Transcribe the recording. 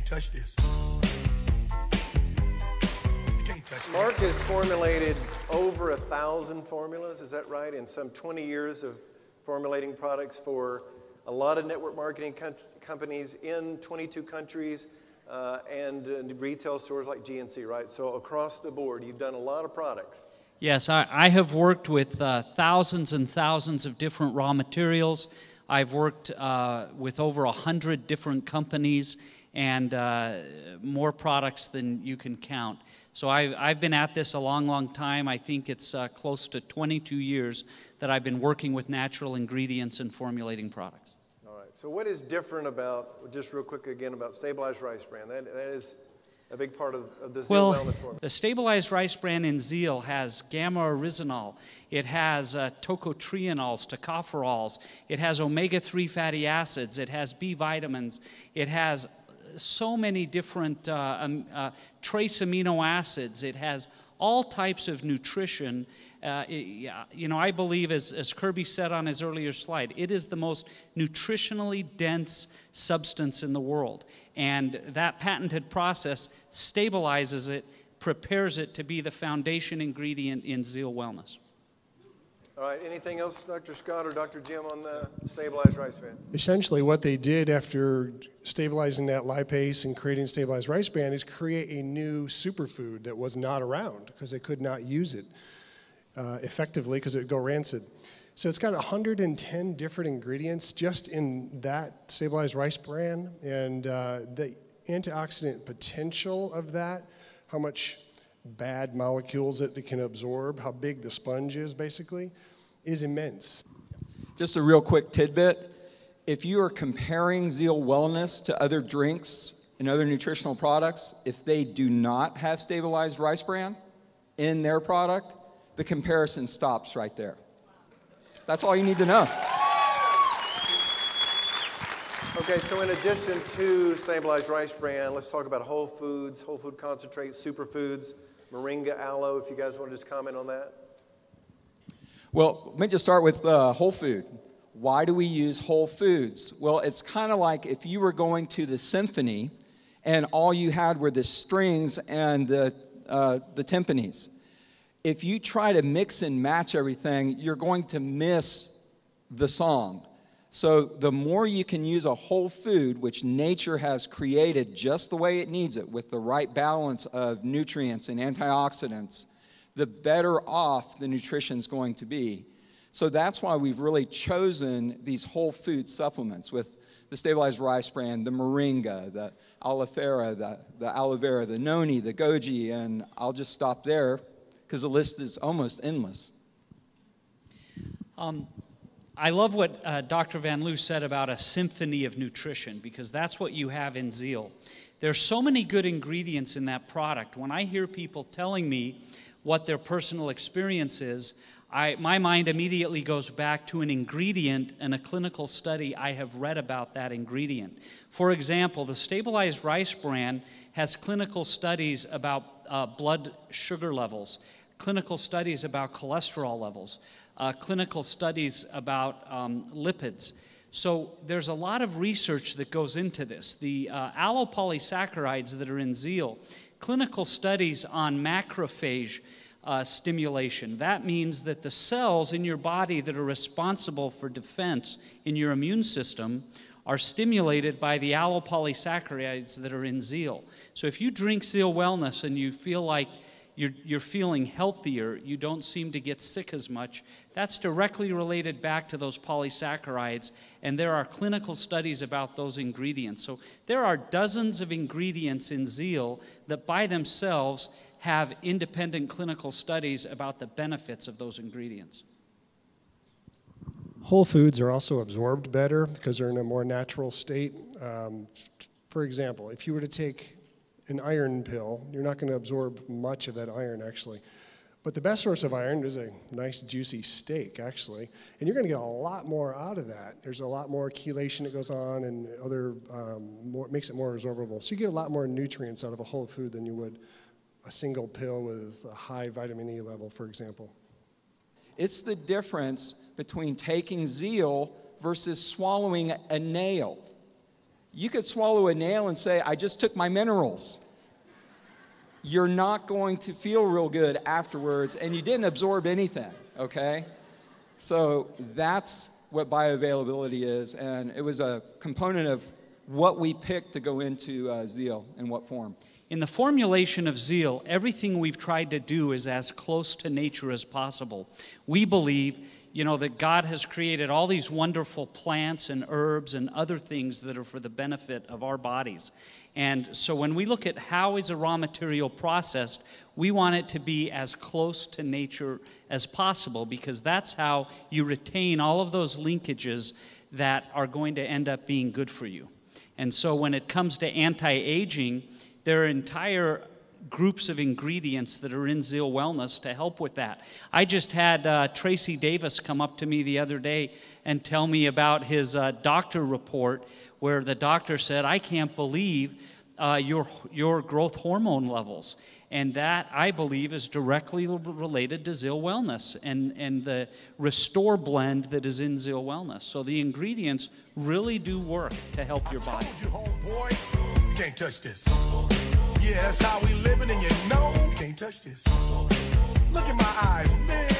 touch this. You can't touch this. Mark has formulated over 1,000 formulas, is that right? In some 20 years of formulating products for a lot of network marketing companies in 22 countries and retail stores like GNC, right? So across the board, you've done a lot of products. Yes, I have worked with thousands and thousands of different raw materials. I've worked with over 100 different companies and more products than you can count. So I've been at this a long, long time. I think it's close to 22 years that I've been working with natural ingredients and formulating products. All right. So what is different about, just real quick again, about Stabilized Rice Bran? That is a big part of the Zeal Wellness formula. The Stabilized Rice Bran in Zeal has gamma-oryzanol. It has tocotrienols, tocopherols. It has omega-3 fatty acids. It has B vitamins. It has so many different trace amino acids. It has all types of nutrition. You know, I believe, as Kirby said on his earlier slide, it is the most nutritionally dense substance in the world. And that patented process stabilizes it, prepares it to be the foundation ingredient in Zeal Wellness. All right, anything else, Dr. Scott or Dr. Jim, on the Stabilized Rice Bran? Essentially, what they did after stabilizing that lipase and creating Stabilized Rice Bran is create a new superfood that was not around because they could not use it effectively because it would go rancid. So it's got 110 different ingredients just in that Stabilized Rice Bran, and the antioxidant potential of that, how much bad molecules it can absorb, how big the sponge is basically, is immense. Just a real quick tidbit. If you are comparing Zeal Wellness to other drinks and other nutritional products, if they do not have Stabilized Rice Bran in their product, the comparison stops right there. That's all you need to know. Okay, so in addition to Stabilized Rice Bran, let's talk about whole foods, whole food concentrates, superfoods, moringa, aloe, if you guys want to just comment on that. Well, let me just start with whole food. Why do we use whole foods? Well, it's kind of like if you were going to the symphony and all you had were the strings and the timpanis. If you try to mix and match everything, you're going to miss the song. So the more you can use a whole food, which nature has created just the way it needs it, with the right balance of nutrients and antioxidants, the better off the nutrition's going to be. So that's why we've really chosen these whole food supplements with the Stabilized Rice Bran, the moringa, the aloe vera, the noni, the goji, and I'll just stop there because the list is almost endless. I love what Dr. Van Loo said about a symphony of nutrition, because that's what you have in Zeal. There's so many good ingredients in that product. When I hear people telling me what their personal experience is, my mind immediately goes back to an ingredient and a clinical study I have read about that ingredient. For example, the Stabilized Rice Bran has clinical studies about blood sugar levels, clinical studies about cholesterol levels, clinical studies about lipids. So there's a lot of research that goes into this. The allopolysaccharides that are in Zeal, clinical studies on macrophage stimulation. That means that the cells in your body that are responsible for defense in your immune system are stimulated by the allopolysaccharides that are in Zeal. So if you drink Zeal Wellness and you feel like you're feeling healthier, you don't seem to get sick as much, that's directly related back to those polysaccharides, and there are clinical studies about those ingredients. So there are dozens of ingredients in Zeal that by themselves have independent clinical studies about the benefits of those ingredients. Whole foods are also absorbed better because they're in a more natural state. For example, if you were to take an iron pill, you're not going to absorb much of that iron, actually. But the best source of iron is a nice, juicy steak, actually. And you're going to get a lot more out of that. There's a lot more chelation that goes on and other, makes it more absorbable. So you get a lot more nutrients out of a whole food than you would a single pill with a high vitamin E level, for example. It's the difference between taking Zeal versus swallowing a nail. You could swallow a nail and say, I just took my minerals. You're not going to feel real good afterwards, and you didn't absorb anything, okay? So that's what bioavailability is, and it was a component of what we picked to go into Zeal, in what form. In the formulation of Zeal, everything we've tried to do is as close to nature as possible. We believe, that God has created all these wonderful plants and herbs and other things that are for the benefit of our bodies. And so when we look at how is a raw material processed, we want it to be as close to nature as possible, because that's how you retain all of those linkages that are going to end up being good for you. And so when it comes to anti-aging, there are entire groups of ingredients that are in Zeal Wellness to help with that. I just had Tracy Davis come up to me the other day and tell me about his doctor report, where the doctor said, I can't believe your growth hormone levels. And that, I believe, is directly related to Zeal Wellness and the Restore blend that is in Zeal Wellness. So the ingredients really do work to help your body. I told you, homeboy, you can't touch this. Yeah, that's how we living, and you know, can't touch this. Look in my eyes, man.